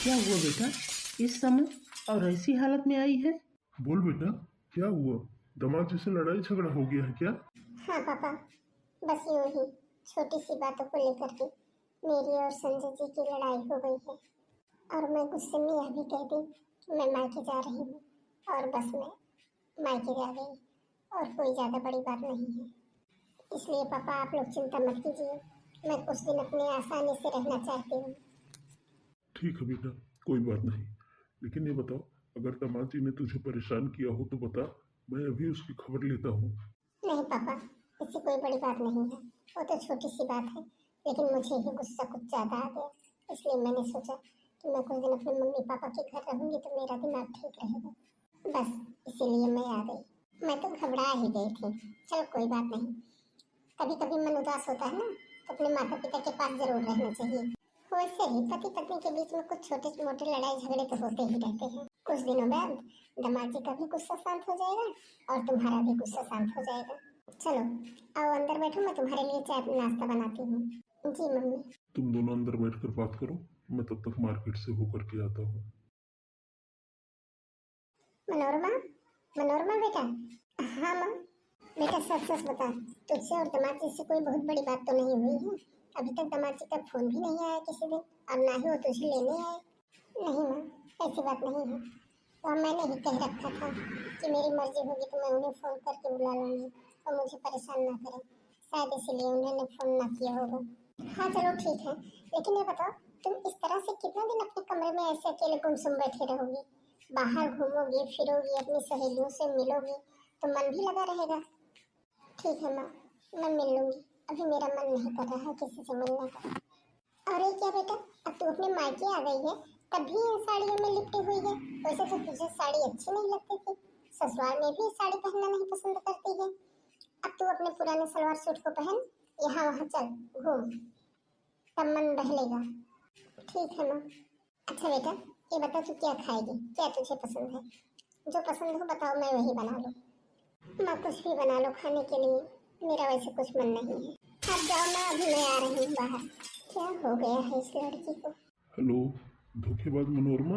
क्या हुआ बेटा, इस समय और ऐसी हालत में आई है? बोल बेटा, क्या हुआ? दामाद जी से लड़ाई झगड़ा हो गया है क्या? हाँ पापा, बस यूं ही छोटी सी बातों को लेकर के मेरी और संजय जी की लड़ाई हो गई है। और मैं गुस्से में यह भी कह दी कि मैं मायके जा रही हूँ, और बस मैं मायके जा गई। और कोई ज़्यादा बड़ी बात नहीं है। इसलिए पापा आप लोग चिंता मत कीजिए, मैं कुछ दिन अपने आसानी से रहना चाहती हूँ। ठीक है बेटा, कोई बात नहीं। लेकिन ये बताओ, अगर दामाद जी ने तुझे परेशान किया हो तो बता, मैं अभी उसकी खबर लेता हूँ। नहीं पापा, इससे कोई बड़ी बात नहीं है, वो तो छोटी सी बात है। लेकिन मुझे ही गुस्सा कुछ ज़्यादा आ गया, इसलिए मैंने सोचा कि मैं कुछ दिन अपने मम्मी पापा के घर रहूंगी तो मेरा दिमाग ठीक रहेगा। बस इसीलिए मैं आ गई। मैं तो घबरा ही गई थी। चलो कोई बात नहीं, कभी कभी मन उदास होता है ना, तो अपने माता पिता के पास जरूर रहना चाहिए। वैसे ही पति पत्नी के बीच में कुछ छोटे मोटे लड़ाई झगड़े तो होते ही रहते हैं। कुछ दिनों बाद दामाद जी का भी गुस्सा शांत हो जाएगा और तुम्हारा भी गुस्सा शांत हो जाएगा। चलो आओ अंदर बैठो, मैं तुम्हारे लिए चाय नाश्ता बनाती हूँ। जी मम्मी। तुम दोनों अंदर बैठकर बात करो, मैं तब तक मार्केट से होकर के आता हूँ। मनोरमा, मनोरमा बेटा। हाँ माँ। बेटा सच सच बता, तुझसे और दामाद जी से कोई बहुत बड़ी बात तो नहीं हुई है? अभी तक दामाद जी का फोन भी नहीं आया किसी दिन, और ना ही वो तुझे लेने आए। नहीं माँ, ऐसी बात नहीं है। और मैंने ही कह रखा था कि मेरी मर्जी होगी तो मैं उन्हें फोन करके बुला लूंगी और मुझे परेशान ना करें। शायद इसीलिए उन्होंने फोन ना किया होगा। हाँ चलो ठीक है, लेकिन ये बताओ, तुम इस तरह से कितना दिन अपने कमरे में ऐसे अकेले गुमसुम बैठे रहोगी? बाहर घूमोगी फिरोगी, अपनी सहेलियों से मिलोगी तो मन भी लगा रहेगा। ठीक है माँ, मैं मिल लूंगी। अभी मेरा मन नहीं कर रहा है किसी से मिलने का। अरे क्या बेटा, अब तू अपने मायके आ गई है तब भी इन साड़ियों में लिपटी हुई है? वैसे तो तुझे साड़ी अच्छी नहीं लगती थी, ससुराल में भी साड़ी पहनना नहीं पसंद करती है। अब तू अपने पुराने सलवार सूट को पहन, यहाँ वहाँ चल घूम, तब मन बहलेगा। ठीक है माँ। अच्छा बेटा, ये बता तू क्या खाएगी, क्या तुझे पसंद है? जो पसंद हो बताओ, मैं वही बना लूँ। माँ कुछ भी बना लो खाने के लिए, मेरा वैसे कुछ मन नहीं है। आप जाओ माँ, अभी मैं आ रही हूँ बाहर। क्या हो गया है इस लड़की को? हेलो, धोखेबाज मनोरमा।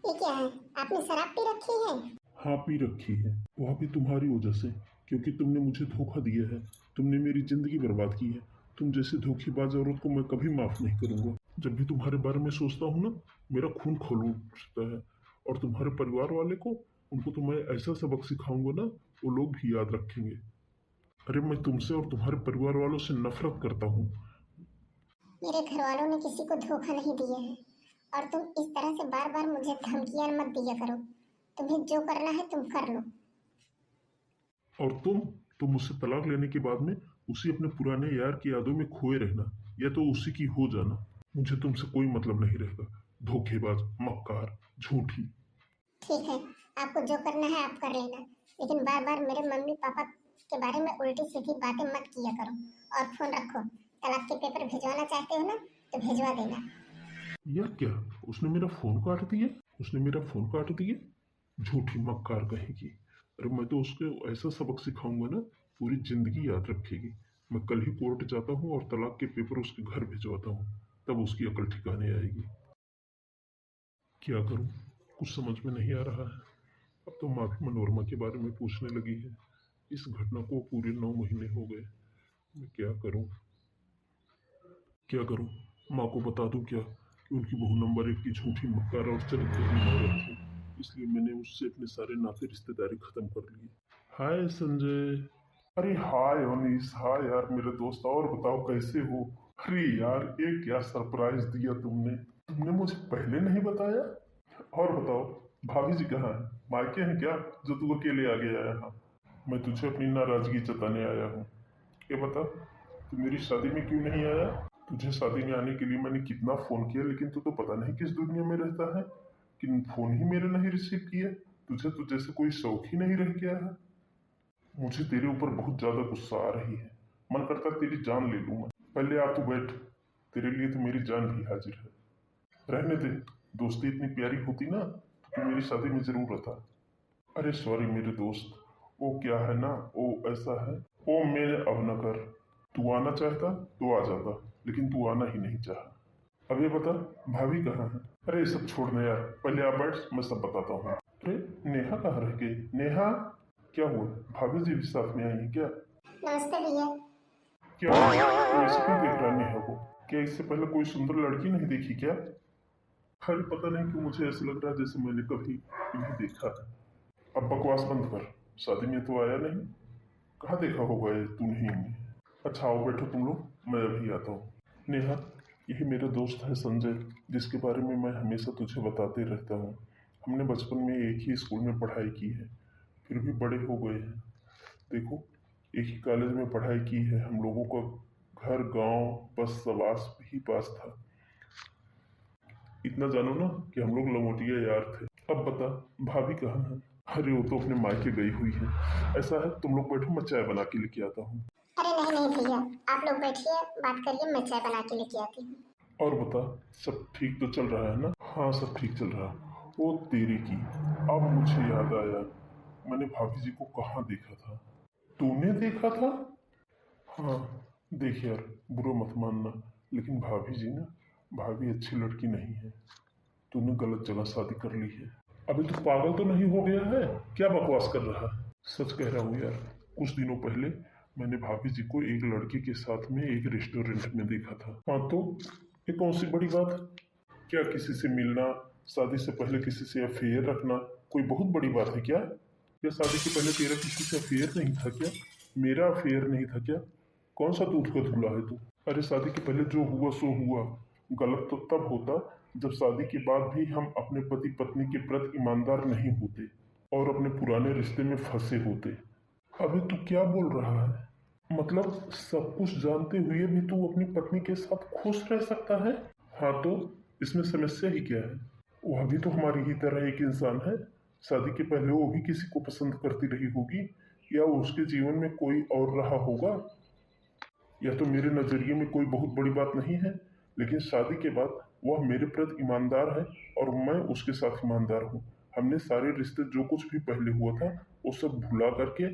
ये क्या है, आपने शराब पी रखी है? हाँ, पी रखी है। वह भी तुम्हारी वजह से, क्योंकि तुमने मुझे धोखा दिया है। तुमने मेरी जिंदगी बर्बाद की है। तुम जैसे धोखेबाज औरत को मैं कभी माफ नहीं करूंगा। जब भी तुम्हारे बारे में सोचता हूँ ना, मेरा खून खौल उठता है। और तुम्हारे परिवार वाले को, उनको तो मैं ऐसा सबक सिखाऊंगा ना, वो लोग भी याद रखेंगे। अरे मैं तुमसे और तुम्हारे परिवार वालों से नफरत करता हूँ। मेरे घर वालों ने किसी को धोखा नहीं दिया है, और तुम इस तरह से बार बार मुझे धमकियां मत दिया करो। तुम्हें जो करना है तुम कर लो। और तुम मुझसे तलाक लेने के बाद में उसी अपने पुराने यार की यादों में खोए रहना, या तो उसी की हो जाना। मुझे तुमसे कोई मतलब नहीं रहेगा, धोखेबाज, मक्कार, झूठी। ठीक है, आपको जो करना है आप कर लेना, लेकिन बार बार मेरे मम्मी पापा के बारे में उल्टी सीधी बातें मत किया करो। और फोन रखो, तलाक के पेपर भिजवाना चाहते हो ना तो भिजवा देना। यह क्या? उसने मेरा फोन काट दिया? उसने मेरा फोन काट दिया, झूठी मक्कार कहेगी। अरे मैं तो उसको ऐसा सबक सिखाऊंगा ना, पूरी जिंदगी याद रखेगी। मैं कल ही कोर्ट जाता हूँ और तलाक के पेपर उसके घर भिजवाता हूँ, तब उसकी अकल ठिकाने आएगी। क्या करूँ, कुछ समझ में नहीं आ रहा है। अब तो माँ भी मनोरमा के बारे में पूछने लगी है। इस घटना को पूरे 9 महीने हो गए। मैं क्या करूँ, क्या करूँ? माँ को बता दूँ क्या कि उनकी बहू नंबर 1 की झूठी, मक्कार और चरित्रहीन औरत थी? इसलिए मैंने उससे अपने सारे नाते रिश्तेदारी खत्म कर लिए। हाय संजय। अरे हाय अनीस, हाय यार मेरे दोस्त, और बताओ कैसे हो? अरे यार, ये क्या सरप्राइज दिया तुमने। तुमने मुझे पहले नहीं बताया। और बताओ, भाभी जी कहाँ है? मायके हैं क्या जो तू अकेले आ गया है यहाँ? मैं तुझे अपनी नाराजगी जताने आया हूँ। ये बता, तू मेरी शादी में क्यों नहीं आया? तुझे शादी में आने के लिए मैंने कितना फोन किया, लेकिन तू तो पता नहीं किस दुनिया में रहता है कि फोन ही मेरे नहीं रिसीव किए। तुझे तो जैसे कोई शौक ही नहीं रह गया है। मुझे तेरे ऊपर बहुत ज्यादा गुस्सा आ रही है। मन करता तेरी जान ले लूं मैं। पहले आ तू बैठ, तेरे लिए तो मेरी जान भी हाजिर है। रहने दे, दोस्ती इतनी प्यारी होती ना तो तू मेरी शादी में जरूर रहता। अरे सॉरी मेरे दोस्त, वो क्या है ना, वो ऐसा है। वो मैं अब न कर। तू आना चाहता तो आ जाता, लेकिन तू आना ही नहीं चाहा। अब ये बता, भाभी कहाँ है? अरे ये सब छोड़ना यार, पहले आप बैठ, मैं सब बताता हूँ। अरे नेहा कहाँ रह गई? नेहा, क्या हुआ? भाभी जी भी साथ में आई है क्या? नमस्ते भैया। क्या तू ऐसे क्यों देख रहा है नेहा को? क्या इससे पहले कोई सुंदर लड़की नहीं देखी क्या? अरे पता नहीं क्यों मुझे ऐसा लग रहा है जैसे मैंने कभी इन्हें देखा है। अब बकवास बंद कर, शादी में तो आया नहीं, कहाँ देखा होगा ये तूने इन्हें? अच्छा आओ बैठो तुम लोग, मैं अभी आता हूँ। नेहा, यही मेरा दोस्त है संजय, जिसके बारे में मैं हमेशा तुझे बताते रहता हूँ। हमने बचपन में एक ही स्कूल में पढ़ाई की है, फिर भी बड़े हो गए हैं। देखो, एक ही कॉलेज में पढ़ाई की है, हम लोगों का घर गांव बस सवास ही पास था। इतना जानो ना कि हम लोग लंगोटिया यार थे। अब बता, भाभी कहाँ है? अरे वो तो अपने मायके गई हुई है। ऐसा है, तुम लोग बैठो, मैं चाय बना के लेके आता हूँ। अरे नहीं नहीं भैया, आप लोग बैठिए, बात करिए, मैं चाय बना के लेके आती हूँ। और बता, सब ठीक तो चल रहा है ना? हाँ सब ठीक चल रहा है। वो तेरी की, अब मुझे याद आया, मैंने भाभी जी को कहाँ देखा था? तूने देखा था? हाँ देख यार, बुरा मत मानना, लेकिन भाभी जी ना, भाभी अच्छी लड़की नहीं है। तूने गलत जगह शादी कर ली है। अभी तू पागल तो नहीं हो गया है? क्या बकवास कर रहा है? सच कह रहा हूँ यार, कुछ दिनों पहले मैंने भाभी जी को एक लड़के के साथ में एक रेस्टोरेंट में देखा था। हाँ तो ये कौन सी बड़ी बात है? क्या किसी से मिलना, शादी से पहले किसी से अफेयर रखना कोई बहुत बड़ी बात है क्या? या शादी से पहले तेरा किसी से अफेयर नहीं था क्या? मेरा अफेयर नहीं था क्या? कौन सा दूध का धुला है तू? अरे शादी के पहले जो हुआ सो हुआ। गलत तो तब होता जब शादी के बाद भी हम अपने पति पत्नी के प्रति ईमानदार नहीं होते और अपने पुराने रिश्ते में फंसे होते। अबे तू क्या बोल रहा है? मतलब सब कुछ जानते हुए भी तू अपनी पत्नी के साथ खुश रह सकता है? हाँ तो इसमें समस्या ही क्या है? वह भी तो हमारी ही तरह एक इंसान है। शादी के पहले वो भी किसी को पसंद करती रही होगी, या उसके जीवन में कोई और रहा होगा। यह तो मेरे नज़रिए में कोई बहुत बड़ी बात नहीं है, लेकिन शादी के बाद वह मेरे प्रति ईमानदार है और मैं उसके साथ ईमानदार हूँ। हमने सारे रिश्ते जो कुछ भी पहले हुआ था वो सब भुला करके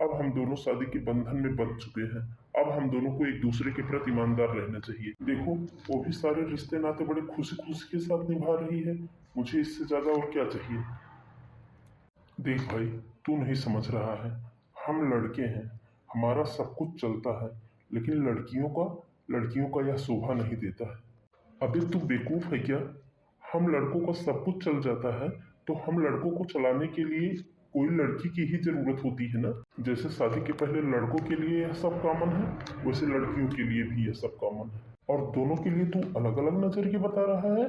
अब हम दोनों शादी के बंधन में बंध चुके हैं। अब हम दोनों को एक दूसरे के प्रति ईमानदार रहना चाहिए। देखो, वो भी सारे रिश्ते नाते बड़े खुशी खुशी के साथ निभा रही है, मुझे इससे ज्यादा और क्या चाहिए? देख भाई, तू नहीं समझ रहा है, हम लड़के हैं, हमारा सब कुछ चलता है, लेकिन लड़कियों का यह शोभा नहीं देता है। अबे तू बेवकूफ है क्या? हम लड़कों का सब कुछ चल जाता है, तो हम लड़कों को चलाने के लिए कोई लड़की की ही जरूरत होती है ना। जैसे शादी के पहले लड़कों के लिए यह सब कॉमन है, वैसे लड़कियों के लिए भी यह सब कॉमन है। और दोनों के लिए तू अलग अलग नजरिए बता रहा है।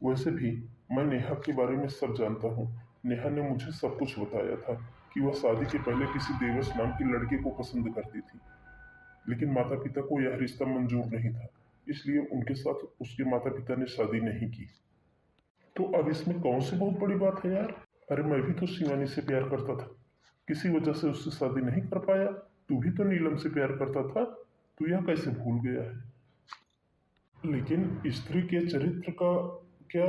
वैसे भी मैं नेहा के बारे में सब जानता हूँ। नेहा ने मुझे सब कुछ बताया था कि वह शादी के पहले किसी देवस नाम की लड़के को पसंद करती थी, लेकिन माता पिता को यह रिश्ता मंजूर नहीं था, इसलिए उनके साथ उसके माता पिता ने शादी नहीं की। तो अब इसमें कौन सी बहुत बड़ी बात है यार? अरे मैं भी तो शिवानी से प्यार करता था, किसी वजह से उससे शादी नहीं कर पाया। तू भी तो नीलम से प्यार करता था, तू यह कैसे भूल गया है? लेकिन स्त्री के चरित्र का क्या?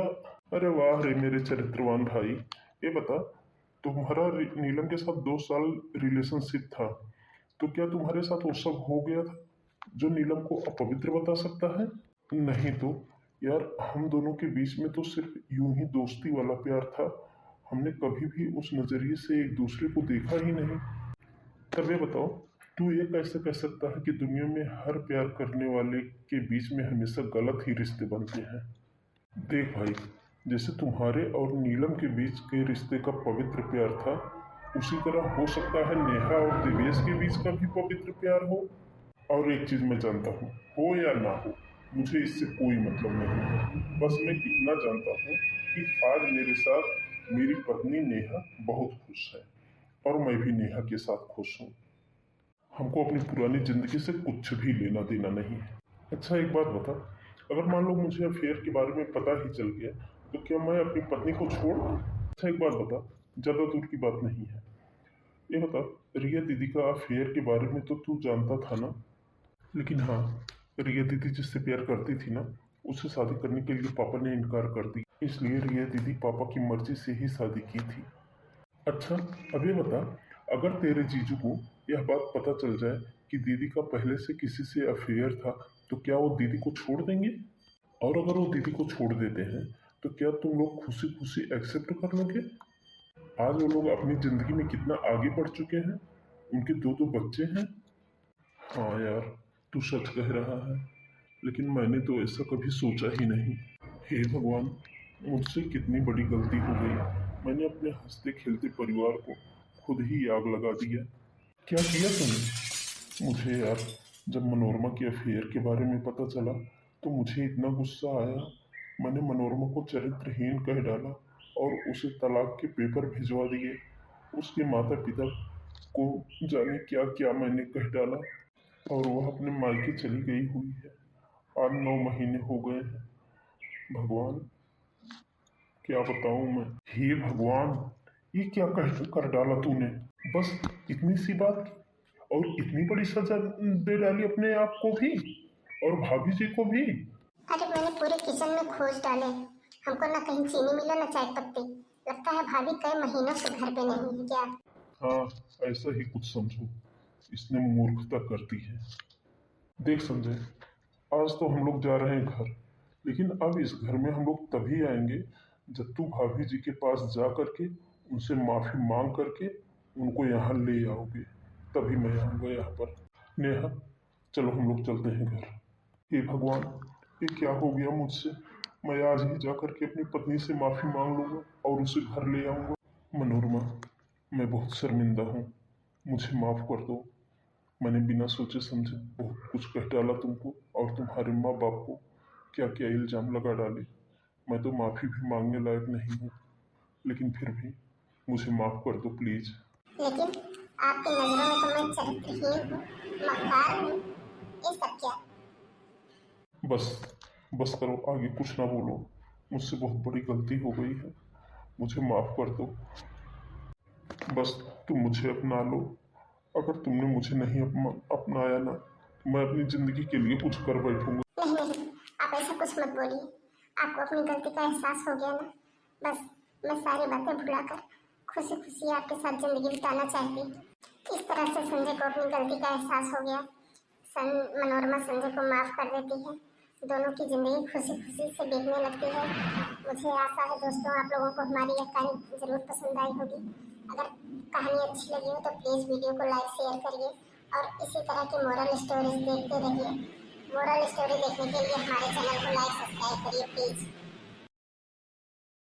अरे वाह रे मेरे चरित्रवान भाई, ये बता, तुम्हारा नीलम के साथ 2 साल रिलेशनशिप था, तो क्या तुम्हारे साथ वो सब हो गया था जो नीलम को अपवित्र बता सकता है? नहीं तो यार, हम दोनों के बीच में तो सिर्फ यूं ही दोस्ती वाला प्यार था, हमने कभी भी उस नजरिए से एक दूसरे को देखा ही नहीं। तब ये बताओ, तू ये कैसे कह सकता है कि दुनिया में हर प्यार करने वाले के बीच में हमेशा गलत ही रिश्ते बनते हैं? देख भाई, जैसे तुम्हारे और नीलम के बीच के रिश्ते का पवित्र प्यार था, उसी तरह हो सकता है नेहा और देवेश के बीच का भी पवित्र प्यार हो। और एक चीज मैं जानता हूँ, हो या ना हो, मुझे इससे कोई मतलब नहीं है। बस मैं इतना जानता हूँ कि आज मेरे साथ मेरी पत्नी नेहा बहुत खुश है और मैं भी नेहा के साथ खुश हूँ। हमको अपनी पुरानी जिंदगी से कुछ भी लेना देना नहीं है। अच्छा एक बात बता, अगर मान लो मुझे अफेयर के बारे में पता ही चल गया, तो क्या मैं अपनी पत्नी को छोड़ दूँ? अच्छा एक बात बता, ज़्यादा दूर की बात नहीं है, ये बता, रिया दीदी का अफेयर के बारे में तो तू जानता था ना? लेकिन हाँ, रिया दीदी जिससे प्यार करती थी ना, उससे शादी करने के लिए पापा ने इनकार कर दिया, इसलिए रिया दीदी पापा की मर्जी से ही शादी की थी। अच्छा, अब ये बता, अगर तेरे जीजू को यह बात पता चल जाए कि दीदी का पहले से किसी से अफेयर था, तो क्या वो दीदी को छोड़ देंगे? और अगर वो दीदी को छोड़ देते हैं, तो क्या तुम लोग खुशी खुशी एक्सेप्ट कर लोगे? आज वो लोग अपनी जिंदगी में कितना आगे बढ़ चुके हैं, उनके दो दो बच्चे हैं। हाँ यार, तू सच कह रहा है, लेकिन मैंने तो ऐसा कभी सोचा ही नहीं। हे भगवान, मुझसे कितनी बड़ी गलती हो गई। मैंने अपने हंसते खेलते परिवार को खुद ही आग लगा दिया। क्या किया तुमने? मुझे यार, जब मनोरमा के अफेयर के बारे में पता चला तो मुझे इतना गुस्सा आया। मैंने मनोरमा को चरित्रहीन कह डाला और उसे तलाक के पेपर भिजवा दिए। उसके माता पिता को जाने क्या क्या मैंने कह डाला और वह अपने मायके चली गई हुई है। आज 9 महीने हो गए हैं। भगवान, क्या बताऊं मैं। हे भगवान, ये क्या कर डाला तूने? बस इतनी सी बात की और इतनी बड़ी सजा दे डाली अपने आप को भी और भाभी जी को भी। अरे मैंने पूरे किचन में खोज डाले, हमको ना कहीं चीनी मिला ना चाय पत्ती। लगता है भाभी कई महीनों से घर पे नहीं है क्या? हाँ, ऐसा ही कुछ समझो। इसने मूर्खता कर दी है। देख संजय, आज तो हम लोग जा रहे हैं घर, लेकिन अब इस घर में हम लोग तभी आएंगे जब तू भाभी जी के पास जा करके उनसे माफी मांग करके उनको यहाँ ले आओगे, तभी मैं आऊँगा यहाँ पर। नेहा, चलो हम लोग चलते हैं घर। हे भगवान, ये क्या हो गया मुझसे? मैं आज ही जा करके अपनी पत्नी से माफी मांग लूंगा और उसे घर ले आऊंगा। मनोरमा, मैं बहुत शर्मिंदा हूँ, मुझे माफ कर दो। मैंने बिना सोचे समझे बहुत कुछ कह डाला तुमको और तुम्हारे माँ बाप को क्या क्या इल्जाम लगा डाले। मैं तो माफ़ी भी मांगने लायक नहीं हूँ, लेकिन फिर भी मुझे माफ़ कर दो प्लीज़। लेकिन आपकी नजरों में तो मैं चरित्रहीन हूँ, मक्कार हूँ, ये सब क्या? बस बस करो, आगे कुछ ना बोलो। मुझसे बहुत बड़ी गलती हो गई है, मुझे माफ़ कर दो। बस तुम मुझे अपना लो। अगर तुमने मुझे नहीं अपनाया ना, तो मैं अपनी ज़िंदगी के लिए कुछ कर बैठूंगा। नहीं नहीं, आप ऐसा कुछ मत बोलिए। आपको अपनी गलती का एहसास हो गया ना, बस मैं सारी बातें भुलाकर खुशी खुशी आपके साथ जिंदगी बिताना चाहती हूँ। इस तरह से संजय को अपनी गलती का एहसास हो गया। मनोरमा संजय को माफ कर देती है, दोनों की जिंदगी खुशी खुशी से बीतने लगती है। मुझे आशा है दोस्तों, आप लोगों को हमारी यह कहानी जरूर पसंद आई होगी। अगर कहानी अच्छी लगी हो तो प्लीज़ वीडियो को लाइक शेयर करिए और इसी तरह की मोरल स्टोरीज देखते रहिए। मोरल स्टोरी देखने के लिए हमारे चैनल को लाइक सब्सक्राइब करिए प्लीज़।